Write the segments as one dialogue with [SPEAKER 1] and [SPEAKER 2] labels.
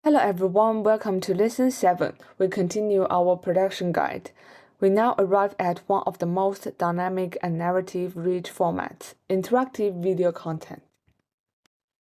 [SPEAKER 1] Hello everyone, welcome to Lesson 7. We continue our production guide. We now arrive at one of the most dynamic and narrative-rich formats, interactive video content.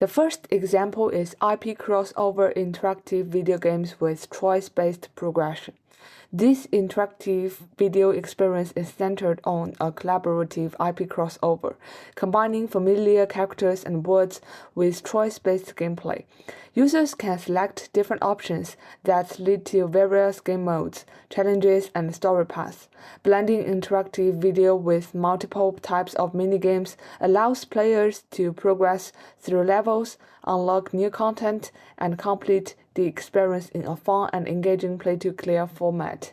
[SPEAKER 1] The first example is IP crossover interactive video games with choice-based progression. This interactive video experience is centered on a collaborative IP crossover, combining familiar characters and words with choice-based gameplay. Users can select different options that lead to various game modes, challenges, and story paths. Blending interactive video with multiple types of minigames allows players to progress through levels, unlock new content, and complete the experience in a fun and engaging play-to-clear format.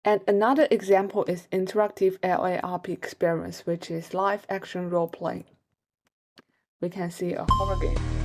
[SPEAKER 1] And another example is interactive LARP experience, which is live action role-playing. We can see a horror game.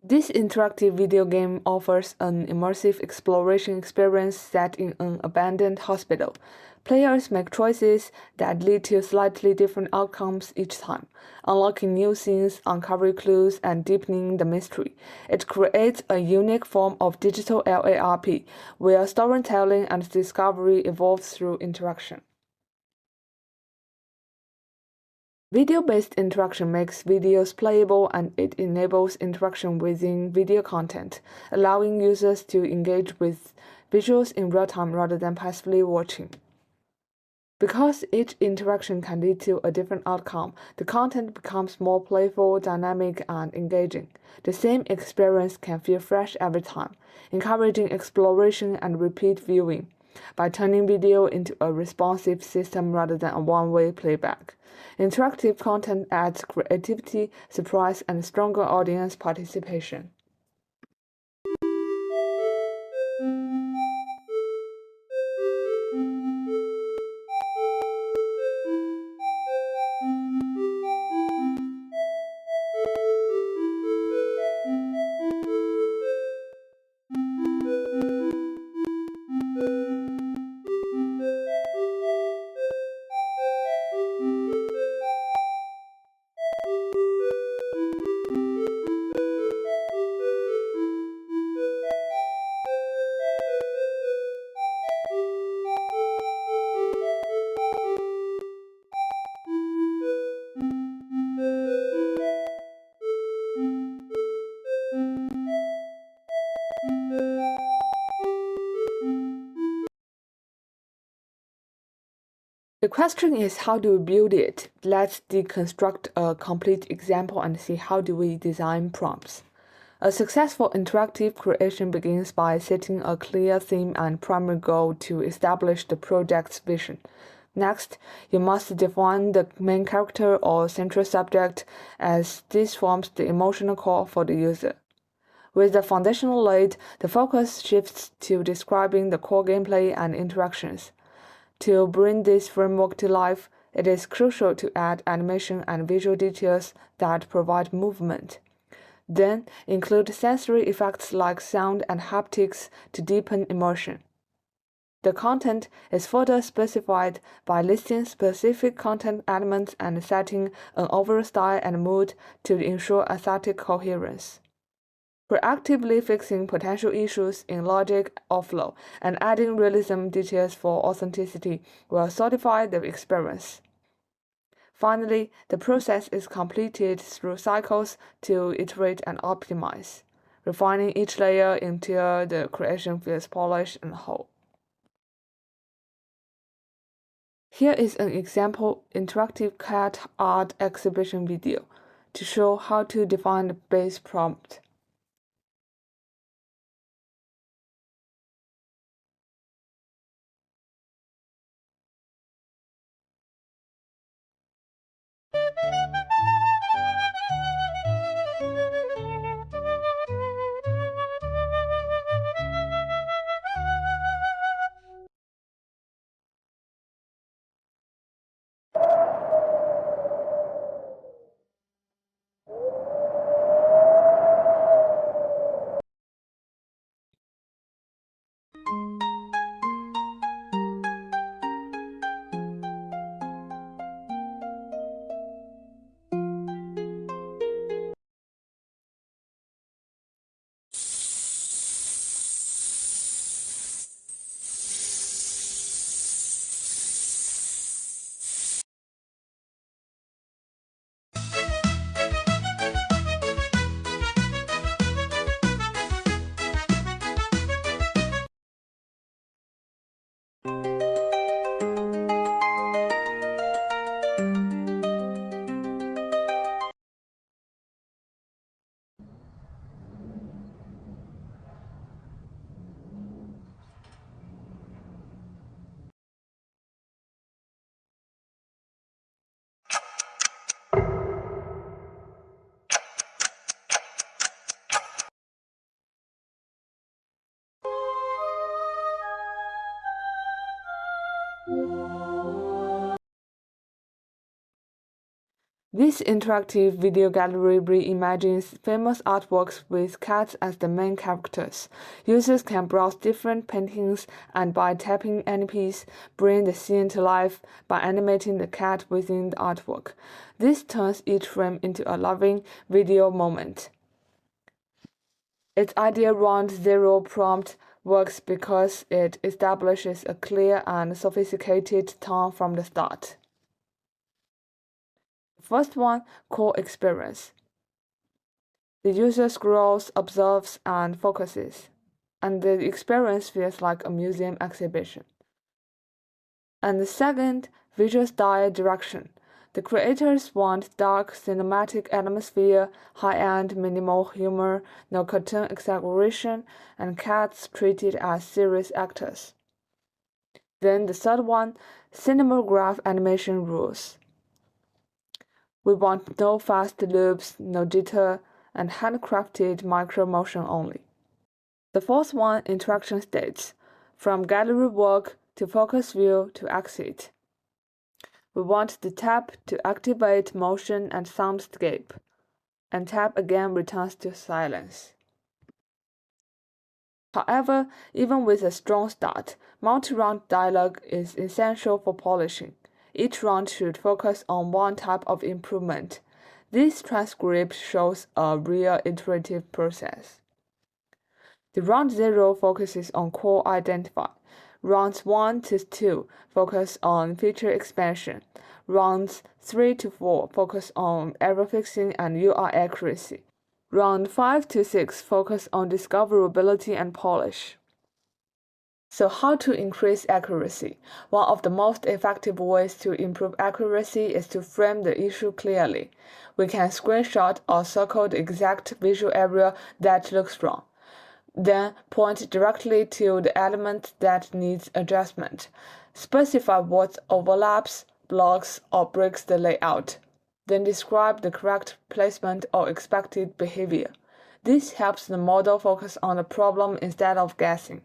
[SPEAKER 1] This interactive video game offers an immersive exploration experience set in an abandoned hospital. Players make choices that lead to slightly different outcomes each time, unlocking new scenes, uncovering clues, and deepening the mystery. It creates a unique form of digital LARP, where storytelling and discovery evolve through interaction. Video-based interaction makes videos playable and it enables interaction within video content, allowing users to engage with visuals in real time rather than passively watching. Because each interaction can lead to a different outcome, the content becomes more playful, dynamic, and engaging. The same experience can feel fresh every time, encouraging exploration and repeat viewing by turning video into a responsive system rather than a one-way playback. Interactive content adds creativity, surprise, and stronger audience participation. The question is, how do we build it? Let's deconstruct a complete example and see how do we design prompts. A successful interactive creation begins by setting a clear theme and primary goal to establish the project's vision. Next, you must define the main character or central subject, as this forms the emotional core for the user. With the foundation laid, the focus shifts to describing the core gameplay and interactions. To bring this framework to life, it is crucial to add animation and visual details that provide movement. Then, include sensory effects like sound and haptics to deepen immersion. The content is further specified by listing specific content elements and setting an overall style and mood to ensure aesthetic coherence. proactively fixing potential issues in logic or flow, and adding realism details for authenticity will solidify the experience. Finally, the process is completed through cycles to iterate and optimize, refining each layer until the creation feels polished and whole. Here is an example interactive cat art exhibition video to show how to define the base prompt. This interactive video gallery reimagines famous artworks with cats as the main characters. Users can browse different paintings and by tapping any piece, bring the scene to life by animating the cat within the artwork. This turns each frame into a living video moment. Its idea round zero prompt works because it establishes a clear and sophisticated tone from the start. First one, core experience. The user scrolls, observes, and focuses, and the experience feels like a museum exhibition. And the second, visual style direction. The creators want dark cinematic atmosphere, high-end minimal humor, no cartoon exaggeration, and cats treated as serious actors. Then the third one, cinematograph animation rules. We want no fast loops, no jitter, and handcrafted micro motion only. The fourth one, interaction states, from gallery work to focus view to exit. We want the tap to activate motion and soundscape, and tap again returns to silence. However, even with a strong start, multi-round dialogue is essential for polishing. Each round should focus on one type of improvement. This transcript shows a real iterative process. The round 0 focuses on core identify. Rounds 1 to 2 focus on feature expansion. Rounds 3 to 4 focus on error fixing and UI accuracy. Round 5 to 6 focus on discoverability and polish. So how to increase accuracy? One of the most effective ways to improve accuracy is to frame the issue clearly. We can screenshot or circle the exact visual area that looks wrong. Then point directly to the element that needs adjustment. Specify what overlaps, blocks, or breaks the layout. Then describe the correct placement or expected behavior. This helps the model focus on the problem instead of guessing.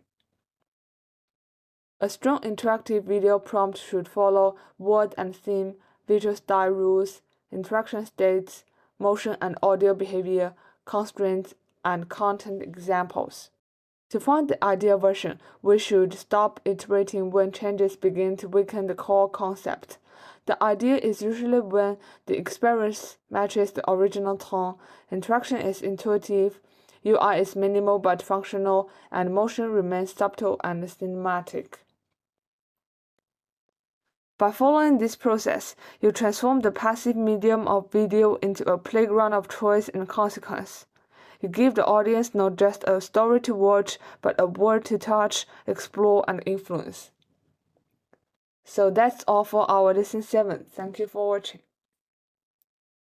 [SPEAKER 1] A strong interactive video prompt should follow word and theme, visual style rules, interaction states, motion and audio behavior, constraints, and content examples. To find the ideal version, we should stop iterating when changes begin to weaken the core concept. The idea is usually when the experience matches the original tone, interaction is intuitive, UI is minimal but functional, and motion remains subtle and cinematic. By following this process, you transform the passive medium of video into a playground of choice and consequence. You give the audience not just a story to watch, but a world to touch, explore, and influence. So that's all for our lesson 7. Thank you for watching.